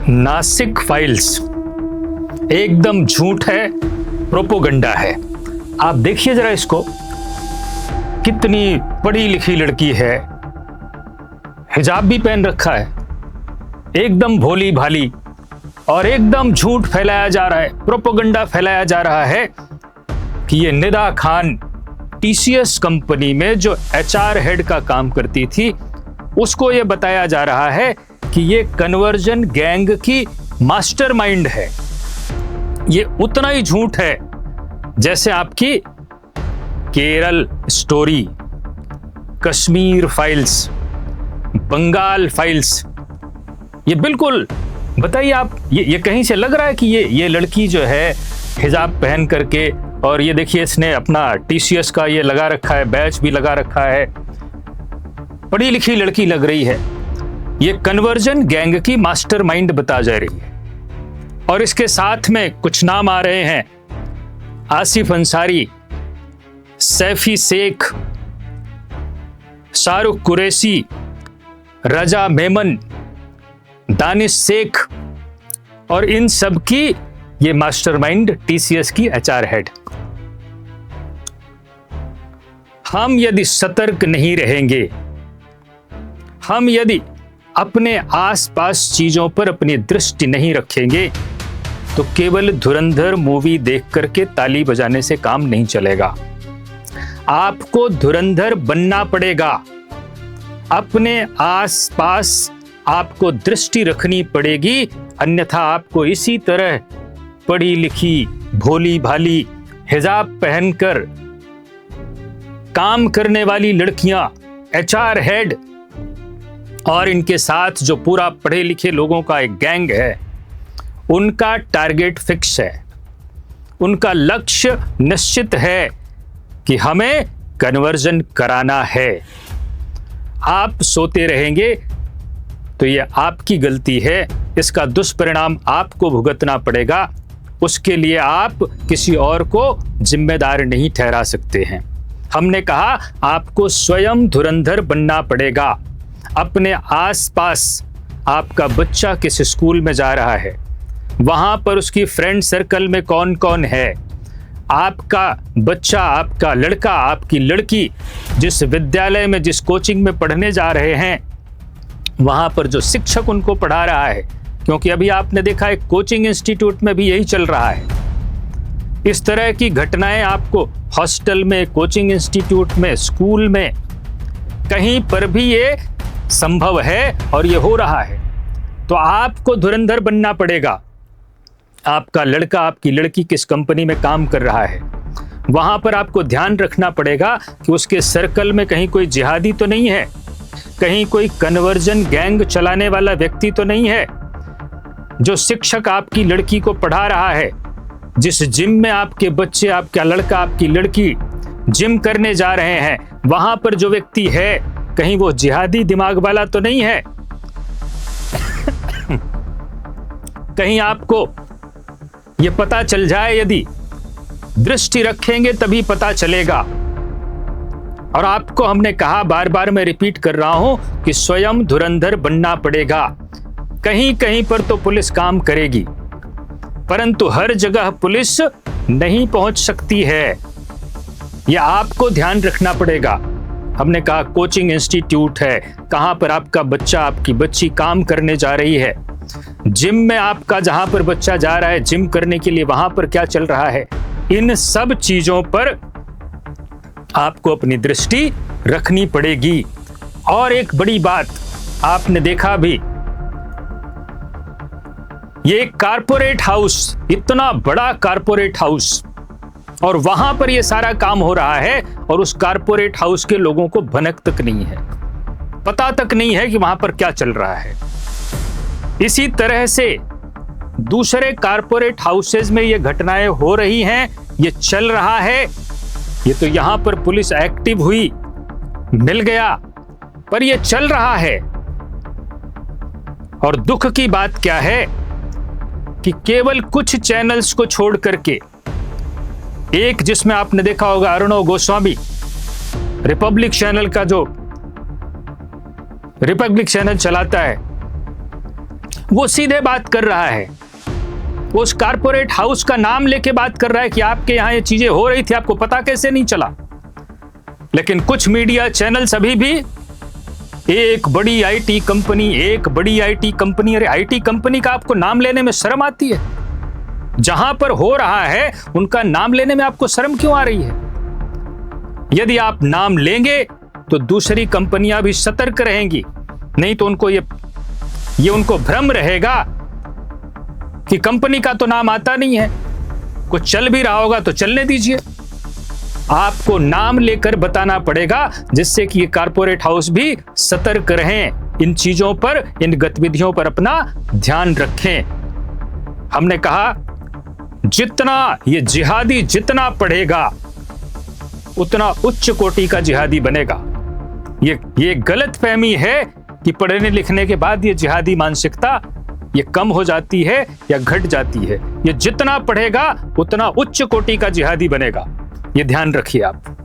Nashik files एकदम झूठ है, प्रोपोगंडा है। आप देखिए जरा इसको, कितनी पढ़ी लिखी लड़की है, हिजाब भी पहन रखा है, एकदम भोली भाली, और एकदम झूठ फैलाया जा रहा है, प्रोपोगंडा फैलाया जा रहा है कि ये निदा खान टीसीएस कंपनी में जो एचआर हेड का काम करती थी, उसको ये बताया जा रहा है कि ये कन्वर्जन गैंग की मास्टरमाइंड है। ये उतना ही झूठ है जैसे आपकी Kerala story, Kashmir files, Bengal files. ये बिल्कुल बताइए आप, ये कहीं से लग रहा है कि ये लड़की जो है हिजाब पहन करके, और ये देखिए इसने अपना टीसीएस का ये लगा रखा है, बैच भी लगा रखा है, पढ़ी लिखी लड़की लग रही है। ये कन्वर्जन गैंग की मास्टरमाइंड बता जा रही है। और इसके साथ में कुछ नाम आ रहे हैं, आसिफ अंसारी, सैफी शेख, शाहरुख कुरैशी, रजा मेमन, दानिश शेख, और इन सब की ये मास्टरमाइंड टीसीएस की एचआर हेड। हम यदि सतर्क नहीं रहेंगे, हम यदि अपने आसपास चीजों पर अपनी दृष्टि नहीं रखेंगे, तो केवल धुरंधर मूवी देख करके ताली बजाने से काम नहीं चलेगा। आपको धुरंधर बनना पड़ेगा। अपने आसपास आपको दृष्टि रखनी पड़ेगी, अन्यथा आपको इसी तरह पढ़ी लिखी, भोली भाली, हिजाब पहनकर काम करने वाली लड़कियां, एचआर हेड और इनके साथ जो पूरा पढ़े लिखे लोगों का एक गैंग है, उनका टारगेट फिक्स है, उनका लक्ष्य निश्चित है कि हमें कन्वर्जन कराना है। आप सोते रहेंगे तो ये आपकी गलती है, इसका दुष्परिणाम आपको भुगतना पड़ेगा। उसके लिए आप किसी और को जिम्मेदार नहीं ठहरा सकते हैं। हमने कहा आपको स्वयं धुरंधर बनना पड़ेगा। अपने आसपास आपका बच्चा किस स्कूल में जा रहा है, वहां पर उसकी फ्रेंड सर्कल में कौन कौन है, आपका बच्चा, आपका लड़का, आपकी लड़की जिस विद्यालय में, जिस कोचिंग में पढ़ने जा रहे हैं, वहां पर जो शिक्षक उनको पढ़ा रहा है, क्योंकि अभी आपने देखा है कोचिंग इंस्टीट्यूट में भी यही चल रहा है। इस तरह की घटनाएं आपको हॉस्टल में, कोचिंग इंस्टीट्यूट में, स्कूल में, कहीं पर भी ये संभव है और ये हो रहा है। तो आपको धुरंधर बनना पड़ेगा। आपका लड़का, आपकी लड़की किस कंपनी में काम कर रहा है, वहां पर आपको ध्यान रखना पड़ेगा कि उसके सर्कल में कहीं कोई जिहादी तो नहीं है, कहीं कोई कन्वर्जन गैंग चलाने वाला व्यक्ति तो नहीं है। जो शिक्षक आपकी लड़की को पढ़ा रहा है, जिस जिम में आपके बच्चे, आपका लड़का, आपकी लड़की जिम करने जा रहे हैं, वहां पर जो व्यक्ति है, कहीं वो जिहादी दिमाग वाला तो नहीं है। कहीं आपको ये पता चल जाए, यदि दृष्टि रखेंगे तभी पता चलेगा। और आपको हमने कहा, बार बार मैं रिपीट कर रहा हूं कि स्वयं धुरंधर बनना पड़ेगा। कहीं कहीं पर तो पुलिस काम करेगी, परंतु हर जगह पुलिस नहीं पहुंच सकती है। यह आपको ध्यान रखना पड़ेगा। हमने कहा कोचिंग इंस्टीट्यूट है, कहां पर आपका बच्चा, आपकी बच्ची काम करने जा रही है, जिम में आपका जहां पर बच्चा जा रहा है जिम करने के लिए, वहां पर क्या चल रहा है, इन सब चीजों पर आपको अपनी दृष्टि रखनी पड़ेगी। और एक बड़ी बात आपने देखा भी, ये कारपोरेट हाउस, इतना बड़ा कारपोरेट हाउस, और वहां पर ये सारा काम हो रहा है, और उस कारपोरेट हाउस के लोगों को भनक तक नहीं है, पता तक नहीं है कि वहां पर क्या चल रहा है। इसी तरह से दूसरे कारपोरेट हाउसेज में ये घटनाएं हो रही हैं, ये चल रहा है। ये तो यहां पर पुलिस एक्टिव हुई, मिल गया, पर ये चल रहा है। और दुख की बात क्या है कि केवल कुछ चैनल्स को छोड़ करके, एक जिसमें आपने देखा होगा अर्णव गोस्वामी, रिपब्लिक चैनल चलाता है, वो सीधे बात कर रहा है, वो उस कारपोरेट हाउस का नाम लेके बात कर रहा है कि आपके यहां ये चीजें हो रही थी, आपको पता कैसे नहीं चला। लेकिन कुछ मीडिया चैनल्स अभी भी एक बड़ी आईटी कंपनी, अरे आईटी कंपनी का आपको नाम लेने में शर्म आती है? जहां पर हो रहा है उनका नाम लेने में आपको शर्म क्यों आ रही है? यदि आप नाम लेंगे तो दूसरी कंपनियां भी सतर्क रहेंगी, नहीं तो उनको ये उनको भ्रम रहेगा कि कंपनी का तो नाम आता नहीं है, कुछ चल भी रहा होगा तो चलने दीजिए। आपको नाम लेकर बताना पड़ेगा, जिससे कि ये कारपोरेट हाउस भी सतर्क रहें, इन चीजों पर, इन गतिविधियों पर अपना ध्यान रखें। हमने कहा जितना ये जिहादी जितना पढ़ेगा उतना उच्च कोटि का जिहादी बनेगा। ये गलतफहमी है कि पढ़ने लिखने के बाद ये जिहादी मानसिकता ये कम हो जाती है या घट जाती है। ये जितना पढ़ेगा उतना उच्च कोटि का जिहादी बनेगा, ये ध्यान रखिए आप।